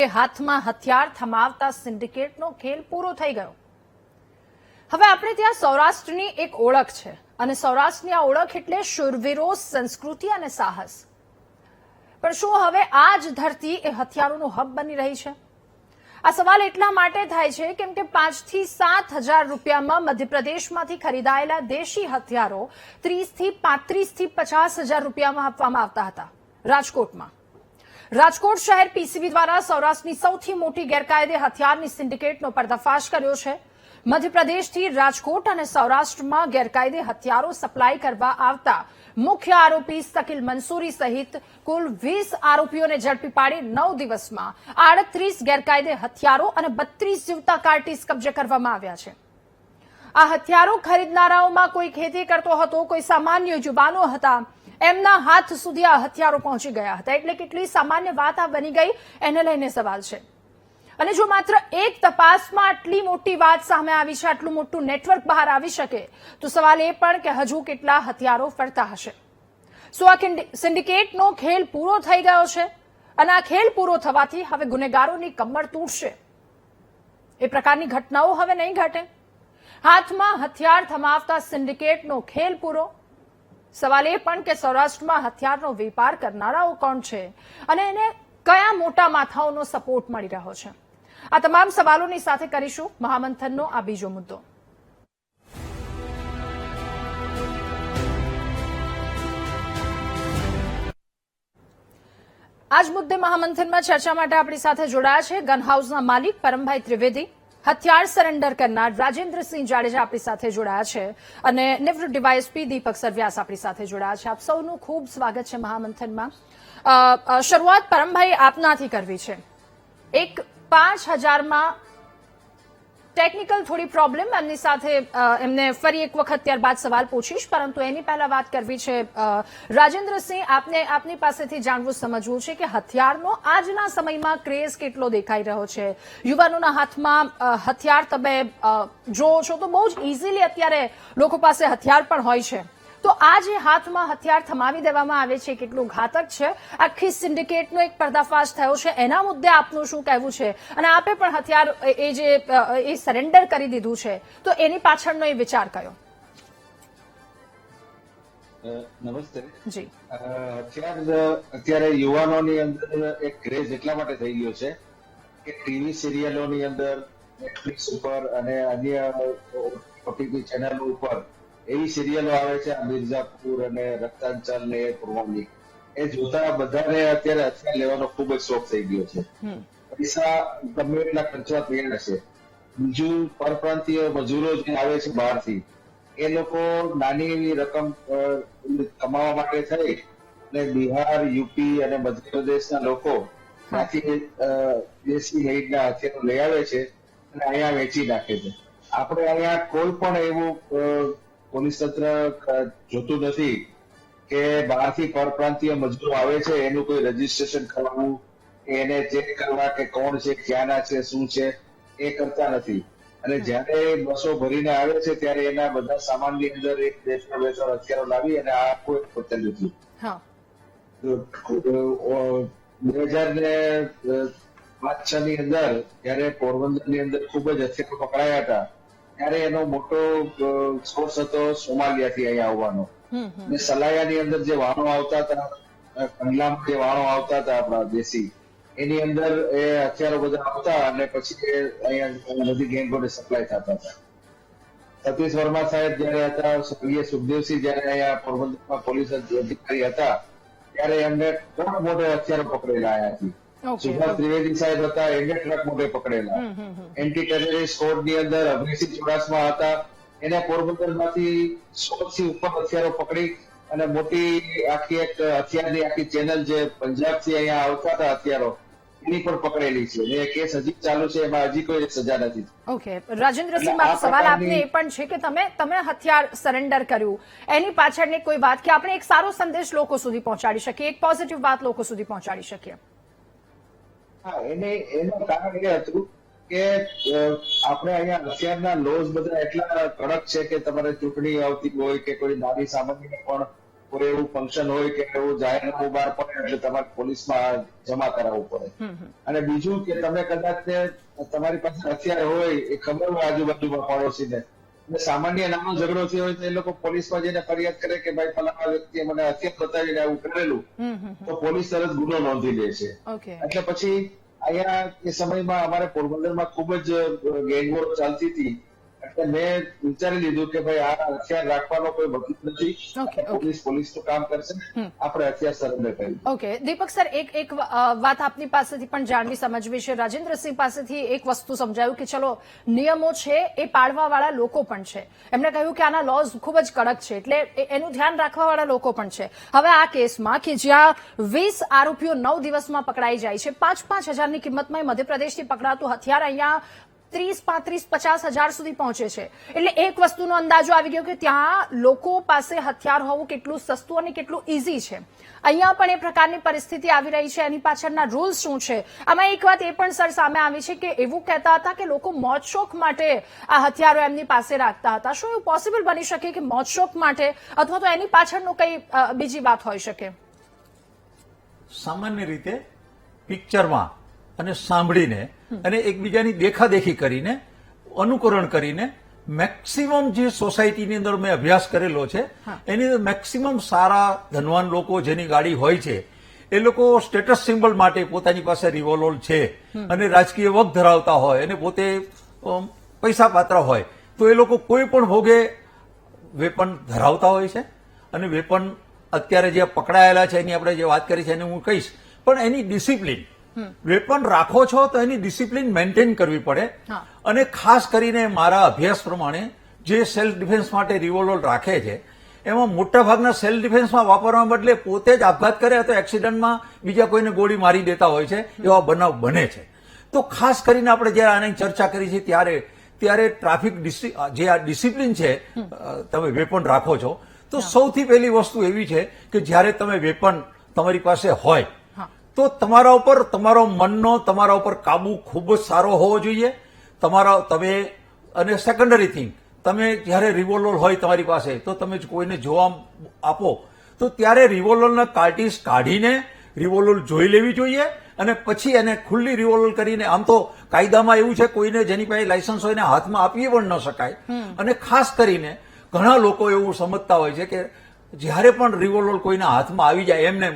હાથમાં હથિયાર થમાવતા સિન્ડિકેટનો ખેલ પૂરો થઈ ગયો. હવે આપણે ત્યાં સૌરાષ્ટ્રની એક ઓળખ છે અને સૌરાષ્ટ્રની આ ઓળખ એટલે શૂરવીરો, સંસ્કૃતિ અને સાહસ. પણ શું હવે આ જ ધરતી એ હથિયારોનું હબ બની રહી છે? આ સવાલ એટલા માટે થાય છે કેમ કે 5 થી 7 હજાર રૂપિયામાં મધ્યપ્રદેશમાંથી ખરીદાયેલા દેશી હથિયારો 30 થી 35 થી 50 હજાર રૂપિયામાં આપવામાં આવતા હતા. રાજકોટ શહેર પીસીબી દ્વારા સૌરાષ્ટ્રની સૌથી મોટી ગેરકાયદે હથિયારની સિન્ડિકેટનો પર્દાફાશ કર્યો છે. મધ્યપ્રદેશથી રાજકોટ અને સૌરાષ્ટ્રમાં ગેરકાયદે હથિયારો સપ્લાય કરવા આવતા મુખ્ય આરોપી શકીલ મંસૂરી સહિત કુલ 20 આરોપીઓને ઝડપી પાડી 9 દિવસમાં 38 ગેરકાયદે હથિયારો અને 32 જીવતા કાર્ટીસ કબજે કરવામાં આવ્યા છે. આ હથિયારો ખરીદનારાઓમાં કોઈ ખેતી કરતો હતો, કોઈ સામાન્ય યુવાનો હતા, એમના હાથ સુધી આ હથિયારો પહોંચી ગયા હતા. એટલે કેટલી સામાન્ય વાત આ બની ગઈ એને લઈને સવાલ છે. અને જો માત્ર એક તપાસમાં આટલી મોટી વાત સામે આવી છે, આટલું મોટું નેટવર્ક બહાર આવી શકે, તો સવાલ એ પણ કે હજુ કેટલા હથિયારો ફરતા હશે. શું આ સિન્ડિકેટનો ખેલ પૂરો થઈ ગયો છે અને આ ખેલ પૂરો થવાથી હવે ગુનેગારોની કમર તૂટશે? એ પ્રકારની ઘટનાઓ હવે નહીં ઘટે. હાથમાં હથિયાર થમાવતા સિન્ડિકેટનો ખેલ પૂરો. સવાલ એ પણ કે સૌરાષ્ટ્રમાં હથિયારનો વેપાર કરનારાઓ કોણ છે અને એને કયા મોટા માથાઓનો સપોર્ટ મળી રહ્યો છે? આ તમામ સવાલોની સાથે કરીશું મહામંથનનો આ બીજો મુદ્દો. આજ મુદ્દે મહામંથનમાં ચર્ચા માટે આપણી સાથે જોડાયા છે ગન હાઉસના માલિક પરમભાઈ ત્રિવેદી, હથિયાર સરેન્ડર કરનાર રાજેન્દ્રસિંહ જાડેજા આપણી સાથે જોડાયા છે અને નિવૃત્ત ડીવાયએસપી દીપક સરવ્યાસ આપણી સાથે જોડાયા છે. આપ સૌનું ખૂબ સ્વાગત છે મહામંથનમાં. શરૂઆત પરમભાઈ આપનાથી કરવી છે. એક 5000માં ટેકનિકલ થોડી પ્રોબ્લેમ, એમની સાથે એમને ફરી એક વખત ત્યારબાદ સવાલ પૂછીશ, પરંતુ એની પહેલા વાત કરવી છે. રાજેન્દ્રસિંહ, આપની પાસેથી જાણવું સમજવું છે કે હથિયારનો આજના સમયમાં ક્રેઝ કેટલો દેખાઈ રહ્યો છે. યુવાનોના હાથમાં હથિયાર તમે જોવો છો તો બહુ જ ઇઝીલી અત્યારે લોકો પાસે હથિયાર પણ હોય છે. તો આ જે હાથમાં હથિયાર થમાવી દેવામાં આવે છે કેટલું ઘાતક છે? આખી સિન્ડિકેટનો એક પર્દાફાશ થયો છે, એના મુદ્દે આપનું શું કહેવું છે? અને આપે પણ હથિયાર એ સરેન્ડર કરી દીધું છે, તો એની પાછળનો એ વિચાર કયો? નમસ્તે જી. અત્યારે યુવાનોની અંદર એક ક્રેઝ એટલા માટે થઈ ગયો છે કે ટીવી સિરિયલોની અંદર, નેટફ્લિક્સ ઉપર અને અન્ય ઓટીટી ચેનલો ઉપર એવી સિરિયલો આવે છે, મિર્ઝાપુર અને રક્તાંચલ ને પૂર્વાંગી, એ જોતા બધાને અત્યારે હથિયાર લેવાનો ખૂબ જ શોખ થઈ ગયો છે. પૈસા ગમે એટલા ખર્ચવા તૈયાર છે. બીજું, પરપ્રાંતીય મજૂરો જે આવે છે બહારથી, એ લોકો નાની એવી રકમ કમાવા માટે થઈ અને બિહાર, યુપી અને મધ્યપ્રદેશના લોકો ત્યાંથી દેશી મેઇડના હથિયારો લઈ આવે છે અને અહીંયા વેચી નાખે છે. આપણે અહીંયા કોઈ પણ એવું પોલીસ તંત્ર જોતું નથી કે બહારથી પરપ્રાંતીય મજૂરો આવે છે એનું કોઈ રજીસ્ટ્રેશન કરાવવું, એને ચેક કરવા કે કોણ છે, ક્યાંના છે, શું છે, એ કરતા નથી. અને જયારે બસો ભરીને આવે છે ત્યારે એના બધા સામાનની અંદર એક દેશના બે હથિયારો લાવી અને આ કોઈ પતેલ નથી. 2005-6 ની અંદર જયારે પોરબંદરની અંદર ખૂબ જ હથિયારો પકડાયા હતા ત્યારે એનો મોટો સોર્સ હતો સોમાલિયાથી અહીંયા આવવાનો. અને સલાયાની અંદર જે વાહનો આવતા હતા, કંડલામાં જે વાહનો આવતા હતા આપણા દેશી, એની અંદર એ હથિયારો બધા આવતા અને પછી અહીંયા બધી ગેંગોને સપ્લાય થતા હતા. સતીશ વર્મા સાહેબ જયારે હતા, સ્વર્ગીય સુખદેવસિંહ જયારે અહીંયા પોરબંદરમાં પોલીસ અધિકારી હતા, ત્યારે એમને ટ્રક મોટે હથિયારો પકડેલા અહીંયાથી. સુભાષ ત્રિવેદી સાહેબ હતા, એમને ટ્રક મોટે પકડેલા. એન્ટી ટેરરિસ્ટ કોડની અંદર અભયસિંહ ચુડાસમા હતા, એને પોરબંદરમાંથી 100 થી ઉપર હથિયારો પકડી અને મોટી આખી એક હથિયારની આખી ચેનલ જે પંજાબથી અહીંયા આવતા હતા હથિયારો, એની પણ પકડેલી છે. એ કેસ હજી ચાલુ છે, એમાં હજી કોઈ સજા નથી. ઓકે રાજેન્દ્રસિંહ, મારો સવાલ આપને એ પણ છે કે તમે હથિયાર સરેન્ડર કર્યું, એની પાછળની કોઈ વાત કે આપણે એક સારો સંદેશ લોકો સુધી પહોંચાડી શકીએ, એક પોઝિટિવ વાત લોકો સુધી પહોંચાડી શકીએ? હા, એનું કારણ એ હતું કે આપણે અહીંયા હથિયારના લોઝ બધા એટલા કડક છે કે તમારે ચૂંટણી આવતી હોય કે કોઈ નાની સામાન્ય પણ કોઈ એવું ફંક્શન હોય કે એવું જાહેરનામું બહાર પડે એટલે તમારે પોલીસમાં જમા કરાવવું પડે. અને બીજું કે તમે કદાચ તમારી પાસે હથિયાર હોય એ ખબર હોય આજુબાજુમાં પડોશીને, અને સામાન્ય નાનો ઝઘડો થયો હોય તો એ લોકો પોલીસમાં જઈને ફરિયાદ કરે કે ભાઈ ફલાણા વ્યક્તિએ મને હથિયાર બતાવીને આવું કરેલું, તો પોલીસ તરત ગુનો નોંધી લે છે. એટલે પછી અહીંયા એ સમયમાં અમારે પોરબંદરમાં ખૂબ જ ગેંગવોર ચાલતી હતી, એટલે મેં વિચારી લીધું કે ભાઈ આ હથિયાર રાખવાનો કોઈ મતલબ નથી, પોલીસ તો કામ કરશે, આપણે હથિયાર સરેન્ડર કરી. ઓકે દીપક સર, એક વાત આપની પાસેથી પણ જાણવી સમજવી છે. રાજેન્દ્રસિંહ પાસેથી એક વસ્તુ સમજાયું કે ચલો નિયમો છે એ પાળવા વાળા લોકો પણ છે, એમણે કહ્યું કે આના લોઝ ખૂબ જ કડક છે એટલે એનું ધ્યાન રાખવા વાળા લોકો પણ છે. હવે આ કેસમાં કે જ્યાં 20 આરોપીઓ 9 દિવસમાં પકડાઈ જાય છે, 5-5 હજારની કિંમતમાં મધ્યપ્રદેશથી પકડાતું હથિયાર અહીંયા 30-35-50 હજાર સુધી પહોંચે છે, એટલે એક વસ્તુનો અંદાજો આવી ગયો કે ત્યાં લોકો પાસે હથિયાર હોવું કેટલું સસ્તું અને કેટલું ઇઝી છે. અહીંયા પણ એ પ્રકારની પરિસ્થિતિ આવી રહી છે, એની પાછળના રૂલ્સ શું છે? આમાં એક વાત એ પણ સર સામે આવી છે કે એવું કહેતા હતા કે લોકો મોજશોખ માટે આ હથિયારો એમની પાસે રાખતા હતા. શું એવું પોસિબલ બની શકે કે મોજશોખ માટે, અથવા તો એની પાછળનું કઈ બીજી વાત હોઈ શકે? સામાન્ય રીતે પિક્ચરમાં અને સાંભળીને અને એકબીજાની દેખાદેખી કરીને અનુકરણ કરીને મેક્સિમમ જે સોસાયટીની અંદર મેં અભ્યાસ કરેલો છે એની અંદર મેક્સિમમ સારા ધનવાન લોકો જેની ગાડી હોય છે એ લોકો સ્ટેટસ સિમ્બલ માટે પોતાની પાસે રિવોલ્વર છે અને રાજકીય વગ ધરાવતા હોય અને પોતે પૈસા પાત્ર હોય તો એ લોકો કોઈ પણ ભોગે વેપન ધરાવતા હોય છે. અને વેપન અત્યારે જે પકડાયેલા છે એની આપણે જે વાત કરી છે એને હું કહીશ, પણ એની ડિસિપ્લિન, વેપન રાખો છો તો એની ડિસિપ્લિન મેન્ટેન કરવી પડે. અને ખાસ કરીને મારા અભ્યાસ પ્રમાણે જે સેલ્ફ ડિફેન્સ માટે રિવોલ્વર રાખે છે એમાં મોટાભાગના સેલ્ફ ડિફેન્સમાં વાપરવા બદલે પોતે જ આપઘાત કરે તો એક્સિડન્ટમાં બીજા કોઈને ગોળી મારી દેતા હોય છે, એવા બનાવ બને છે. તો ખાસ કરીને આપણે જ્યારે આની ચર્ચા કરી છે ત્યારે ટ્રાફિક જે આ ડિસિપ્લિન છે, તમે વેપન રાખો છો તો સૌથી પહેલી વસ્તુ એવી છે કે જ્યારે તમે વેપન તમારી પાસે હોય તો તમારા ઉપર તમારો મનનો તમારા ઉપર કાબુ ખૂબ જ સારો હોવો જોઈએ. તમે અને સેકન્ડરી થિંગ, તમે જ્યારે રિવોલ્વર હોય તમારી પાસે તો તમે કોઈને જોવા આપો તો ત્યારે રિવોલ્વરના કાર્ટીસ કાઢીને રિવોલ્વર જોઈ લેવી જોઈએ અને પછી એને ખુલ્લી રિવોલ્વર કરીને, આમ તો કાયદામાં એવું છે કોઈને જેની પાસે લાયસન્સ હોય એને હાથમાં આપી પણ ન શકાય. અને ખાસ કરીને ઘણા લોકો એવું સમજતા હોય છે કે જ્યારે પણ રિવોલ્વર કોઈના હાથમાં આવી જાય એમને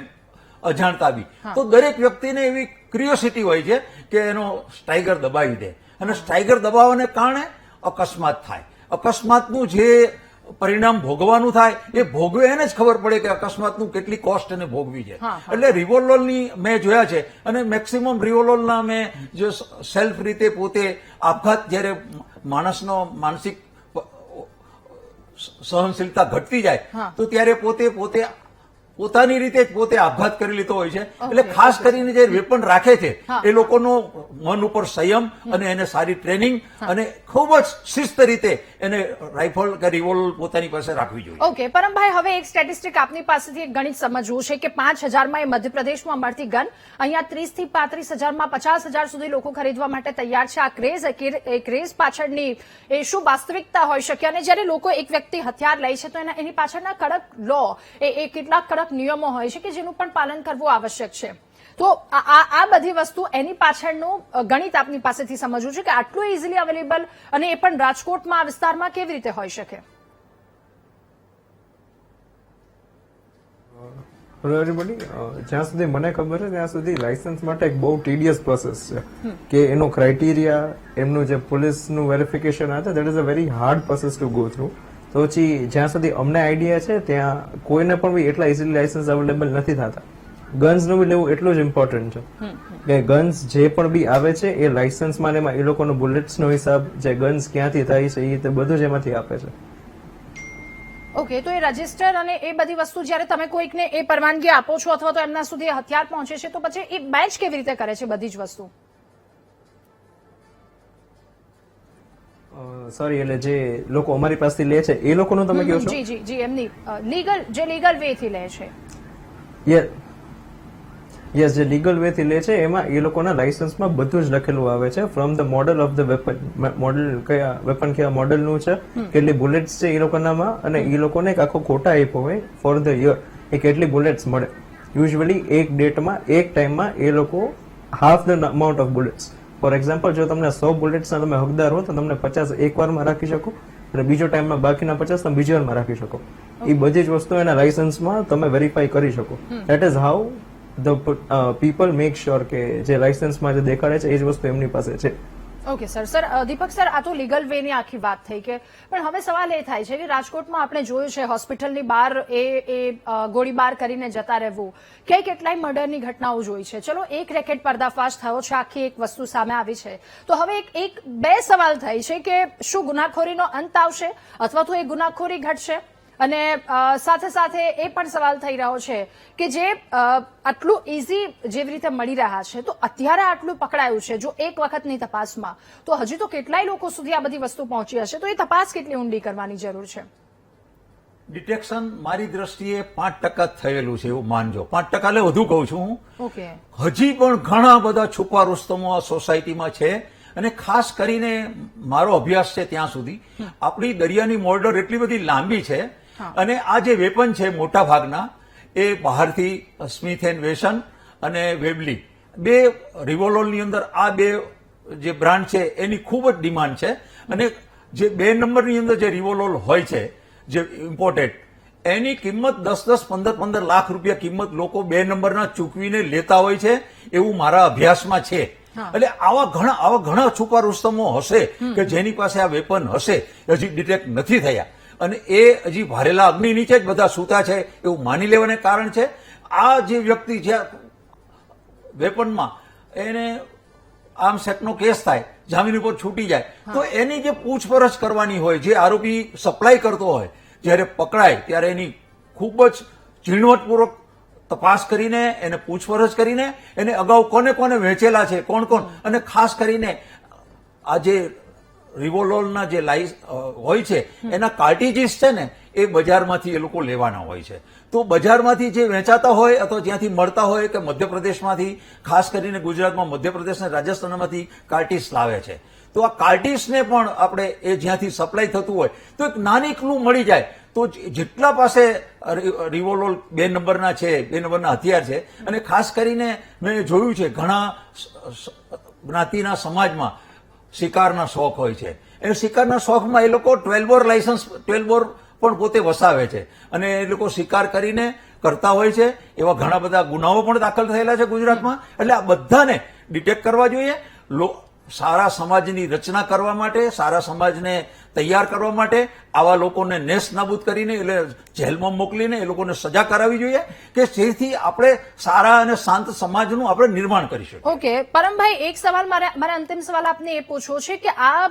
અજાણતા બી, તો દરેક વ્યક્તિને એવી ક્યુરિયોસિટી હોય છે કે એનો સ્ટાઈગર દબાવી દે, અને સ્ટાઈગર દબાવવાને કારણે અકસ્માત થાય. અકસ્માતનું જે પરિણામ ભોગવાનું થાય એ ભોગવે એને જ ખબર પડે કે અકસ્માતનું કેટલી કોસ્ટ એને ભોગવી છે. એટલે રિવોલ્વરની મેં જોયા છે અને મેક્સિમમ રિવોલ્વરના મેં જે સેલ્ફ રીતે પોતે આપઘાત, જ્યારે માણસનો માનસિક સહનશીલતા ઘટતી જાય તો ત્યારે પોતાની રીતે જ પોતે આપઘાત કરી લીધો હોય છે. એટલે ખાસ કરીને જે વેપન રાખે છે એ લોકોનો મન ઉપર સંયમ અને એને સારી ટ્રેનિંગ અને ખૂબ જ શિસ્ત રીતે એને રાઇફલ કે રિવોલ્વર પોતાની પાસે રાખવી જોઈએ. ઓકે પરમભાઈ, હવે એક સ્ટેટિસ્ટિક આપની પાસેથી એક ગણિત સમજવું છે કે 5,000માં એ મધ્યપ્રદેશમાં મળતી ગન અહીંયા 30 થી 35,000માં 50,000 સુધી લોકો ખરીદવા માટે તૈયાર છે. આ ક્રેઝ પાછળની એ શું વાસ્તવિકતા હોઈ શકે? અને જ્યારે લોકો એક વ્યક્તિ હથિયાર લે છે તો એની પાછળના કડક લો, એ કેટલાક કડક નિયમો હોય છે કે જેનું પણ પાલન કરવું આવશ્યક છે. તો આ બધી વસ્તુ, એની પાછળનું ગણિત આપની પાસેથી સમજવું છે કે આટલું ઇઝીલી અવેલેબલ અને એ પણ રાજકોટમાં આ વિસ્તારમાં કેવી રીતે હોઈ શકે? હેલો એવરીબડી, જ્યાં સુધી મને ખબર છે ત્યાં સુધી લાયસન્સ માટે એક બહુ ટીડિયસ પ્રોસેસ છે કે એનો ક્રાઇટેરિયા, એમનું જે પોલીસનું વેરિફિકેશન આવે છે, that is a very hard process to go through. તો પછી જ્યાં સુધી અમને આઈડિયા છે ત્યાં કોઈને પણ બી એટલા ઇઝીલી લાયસન્સ અવેલેબલ નથી થતા. ગન્સનું બી લેવું એટલું જ ઇમ્પોર્ટન્ટ છે કે ગન્સ જે પણ બી આવે છે એ લાયસન્સમાં એમાં એ લોકોનો બુલેટ્સનો હિસાબ, જે ગન્સ ક્યાંથી થાય છે એ બધું જ એમાંથી આપે છે. ઓકે, તો એ રજીસ્ટર અને એ બધી વસ્તુ જ્યારે તમે કોઈકને એ પરવાનગી આપો છો અથવા તો એમના સુધી હથિયાર પહોંચે છે તો પછી એ મેચ કેવી રીતે કરે છે બધી જ વસ્તુ? સોરી, એટલે જે લોકો અમારી પાસેથી લે છે એ લોકોનું તમે કહો છો? જી જી જી, એમની લીગલ વે થી લે છે. યસ, જે લીગલ વે થી લે છે એમાં એ લોકોના લાયસન્સમાં બધું જ લખેલું આવે છે, from the model of the weapon, model કયા વેપન કયા મોડલનું છે, કેટલી બુલેટ્સ છે એ લોકોનામાં, અને એ લોકોને એક આખો કોટા આપ્યો હોય ફોર ધ યર એ કેટલી બુલેટ્સ મળે. યુઝ્યુઅલી એક ડેટમાં એક ટાઈમમાં એ લોકો half the amount of bullets, for example જો તમને 100 બુલેટ્સના તમે હકદાર હો તો તમને 50 એક વારમાં રાખી શકો, અને બીજો ટાઈમમાં બાકીના 50 તમે બીજી વારમાં રાખી શકો. એ બધી જ વસ્તુ એના લાયસન્સમાં તમે વેરીફાઈ કરી શકો. That is how the people make sure કે જે લાયસન્સમાં જે દેખાડે છે એ જ વસ્તુ એમની પાસે છે. ઓકે સર, દીપક સર, આ તો લીગલ વે ની આખી વાત થઈ કે પણ હવે સવાલ એ થાય છે કે રાજકોટમાં આપણે જોયું છે હોસ્પિટલની બહાર એ ગોળીબાર કરીને જતા રહેવું, કેટલાય મર્ડરની ઘટનાઓ જોઈ છે. ચલો, એક રેકેટ પર્દાફાશ થયો છે, આખી એક વસ્તુ સામે આવી છે, તો હવે બે સવાલ થાય છે કે શું ગુનાખોરીનો અંત આવશે અથવા તો એ ગુનાખોરી ઘટશે, અને સાથે સાથે એ પણ સવાલ થઈ રહ્યો છે કે જે આટલું ઇઝી જેવી રીતે મળી રહ્યા છે, તો અત્યારે આટલું પકડાયું છે, જો એક વખતની તપાસમાં, તો હજી તો કેટલાય લોકો સુધી આ બધી વસ્તુ પહોંચી હશે, તો એ તપાસ કેટલી ઊંડી કરવાની જરૂર છે? ડિટેક્શન મારી દ્રષ્ટિએ 5% થયેલું છે એવું માનજો. 5% એટલે વધુ કહું છું હું. ઓકે. હજી પણ ઘણા બધા છુપા રુસ્તમો આ સોસાયટીમાં છે, અને ખાસ કરીને મારો અભ્યાસ છે ત્યાં સુધી આપણી દરિયાની બોર્ડર એટલી બધી લાંબી છે, અને આ જે વેપન છે મોટા ભાગના એ બહારથી સ્મિથ એન્ડ વેસન અને વેબલી બે રિવોલ્વરની અંદર આ બે જે બ્રાન્ડ છે એની ખૂબ જ ડિમાન્ડ છે. અને જે 2 નંબરની અંદર જે રિવોલ્વર હોય છે જે ઇમ્પોર્ટેડ, એની કિંમત 10-10, 15-15 લાખ રૂપિયા કિંમત લોકો 2 નંબરના ચૂકવીને લેતા હોય છે એવું મારા અભ્યાસમાં છે. એટલે આવા ઘણા છુપા રુસ્તમો હશે કે જેની પાસે આ વેપન હશે, હજી ડિટેક્ટ નથી થયા, અને એ હજી ભારેલા અગ્નિ નીચે જ બધા સૂતા છે એવું માની લેવાને કારણ છે. આ જે વ્યક્તિ જે વેપનમાં એને આર્મ્સ એક્ટનો કેસ થાય, જામીન ઉપર છૂટી જાય, તો એની જે પૂછપરછ કરવાની હોય, જે આરોપી સપ્લાય કરતો હોય, જ્યારે પકડાય ત્યારે એની ખૂબ જ ઝીણવટપૂર્વક તપાસ કરીને એને પૂછપરછ કરીને એને અગાઉ કોને કોને વેચેલા છે, કોણ કોણ, અને ખાસ કરીને આ જે રિવોલ્વરના જે હોય છે એના કાર્ટીજીસ છે ને એ બજારમાંથી એ લોકો લેવાના હોય છે. તો બજારમાંથી જે વેચાતા હોય અથવા જ્યાંથી મળતા હોય કે મધ્યપ્રદેશમાંથી, ખાસ કરીને ગુજરાતમાં મધ્યપ્રદેશ અને રાજસ્થાનમાંથી કાર્ટીસ લાવે છે. તો આ કાર્ટીસને પણ આપણે એ જ્યાંથી સપ્લાય થતું હોય તો એક નાની ક્લુ મળી જાય, તો જેટલા પાસે રિવોલ્વર 2 નંબરના છે, 2 નંબરના હથિયાર છે, અને ખાસ કરીને મેં જોયું છે ઘણા જ્ઞાતિના સમાજમાં શિકારના શોખ હોય છે, એ શિકારના શોખમાં એ લોકો 12 બોર લાયસન્સ 12 બોર પણ પોતે વસાવે છે, અને એ લોકો શિકાર કરીને કરતા હોય છે. એવા ઘણા બધા ગુનાઓ પણ દાખલ થયેલા છે ગુજરાતમાં. એટલે આ બધાને ડિટેક્ટ કરવા જોઈએ. સારા સમાજની રચના કરવા માટે, સારા સમાજને તૈયાર કરવા માટે આવા લોકોને નેસ્ત નાબૂદ કરીને, એટલે જેલમાં મોકલીને એ લોકોને સજા કરાવવી જોઈએ કે જેથી આપણે સારા અને શાંત સમાજનું આપણે નિર્માણ કરી શકીએ. ઓકે, પરમભાઈ, એક સવાલ મારે અંતિમ સવાલ આપને એ પૂછવો છે કે આ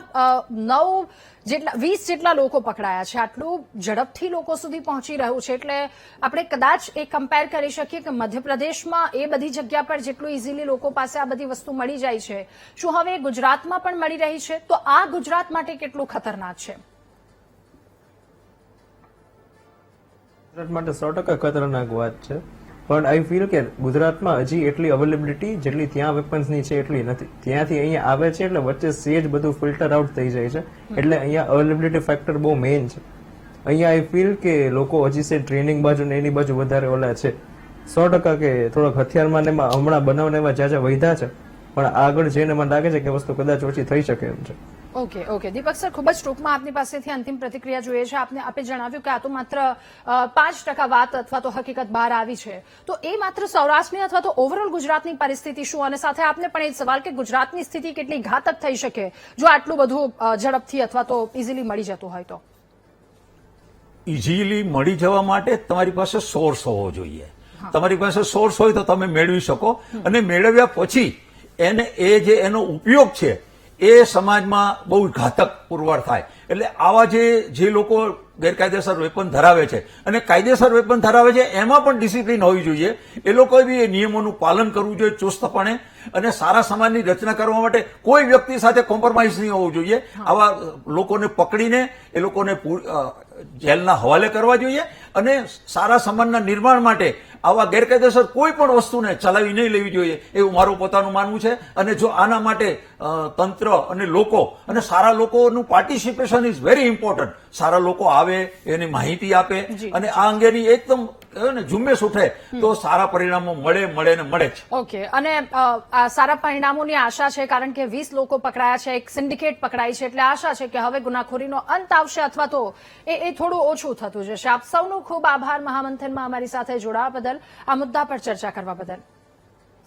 20 જેટલા લોકો પકડાયા છે, આટલું ઝડપથી લોકો સુધી પહોંચી રહ્યું છે, એટલે આપણે કદાચ એ કમ્પેર કરી શકીએ કે મધ્યપ્રદેશમાં એ બધી જગ્યા પર જેટલું ઇઝીલી લોકો પાસે આ બધી વસ્તુ મળી જાય છે, શું હવે ગુજરાતમાં પણ મળી રહી છે? તો આ ગુજરાત માટે કેટલું ખતરનાક છે? ગુજરાત માટે 100% ખતરનાક વાત છે, પણ આઈ ફીલ કે ગુજરાતમાં હજી એટલી અવેલેબિલિટી જેટલી ત્યાં વેપન્સની છે એટલી નથી. ત્યાંથી અહીંયા આવે છે એટલે વચ્ચે સેજ બધું ફિલ્ટર આઉટ થઈ જાય છે, એટલે અહીંયા અવેલેબિલિટી ફેક્ટર બહુ મેઇન છે. અહીંયા આઈ ફીલ કે લોકો હજી છે ટ્રેનિંગ બાજુ ને એની બાજુ વધારે ઓલા છે. 100% કે થોડોક હથિયારમાં ને એમાં હમણાં બનાવને એમાં જ્યાં વધ્યા છે, પણ આગળ જઈને મને લાગે છે કે વસ્તુ કદાચ ઓછી થઈ શકે એમ છે. ઓકે, દીપક સર, ખૂબ જ ટૂંકમાં આપની પાસેથી અંતિમ પ્રતિક્રિયા જોઈએ છે. આપે જણાવ્યું કે આ તો માત્ર 5% વાત અથવા તો હકીકત બહાર આવી છે, તો એ માત્ર સૌરાષ્ટ્રની અથવા તો ઓવરઓલ ગુજરાતની પરિસ્થિતિ શું, અને સાથે આપને પણ એ સવાલ કે ગુજરાતની સ્થિતિ કેટલી ઘાતક થઈ શકે જો આટલું બધું ઝડપથી અથવા તો ઇઝીલી મળી જતું હોય? તો ઇઝીલી મળી જવા માટે તમારી પાસે સોર્સ હોવો જોઈએ. તમારી પાસે સોર્સ હોય તો તમે મેળવી શકો, અને મેળવ્યા પછી એનો ઉપયોગ છે એ સમાજમાં બહુ ઘાતક પુરવાર થાય. એટલે આવા જે લોકો ગેરકાયદેસર વેપન ધરાવે છે અને કાયદેસર વેપન ધરાવે છે એમાં પણ ડિસિપ્લિન હોવી જોઈએ. એ લોકોએ બી એ નિયમોનું પાલન કરવું જોઈએ ચુસ્તપણે. અને સારા સમાજની રચના કરવા માટે કોઈ વ્યક્તિ સાથે કોમ્પ્રોમાઇઝ નહીં હોવું જોઈએ. આવા લોકોને પકડીને એ લોકોને જેલના હવાલે કરવા જોઈએ અને સારા સમાજના નિર્માણ માટે આવા ગેરકાયદેસર કોઈ પણ વસ્તુને ચલાવી નહીં લેવી જોઈએ એવું મારું પોતાનું માનવું છે. અને જો આના માટે તંત્ર અને લોકો અને સારા લોકોનું પાર્ટિસિપેશન ઇઝ વેરી ઇમ્પોર્ટન્ટ. સારા લોકો આવે, એની માહિતી આપે અને આ અંગેની એકદમ ઝુંબેશ ઉઠે તો સારા પરિણામો મળે ને મળે જ. ઓકે, અને આ સારા પરિણામોની આશા છે કારણ કે 20 લોકો પકડાયા છે, એક સિન્ડિકેટ પકડાઈ છે, એટલે આશા છે કે હવે ગુનાખોરીનો અંત આવશે અથવા તો એ થોડું ઓછું થતું જશે. આપ સૌનો ખૂબ આભાર મહામંથનમાં અમારી સાથે જોડાવા બદલ, આ મુદ્દા પર ચર્ચા કરવા બદલ.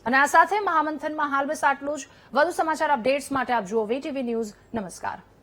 અને આ સાથે મહામંથનમાં હાલ બસ આટલું જ. વધુ સમાચાર અપડેટ્સ માટે આપ જુઓ VTV ન્યૂઝ. નમસ્કાર.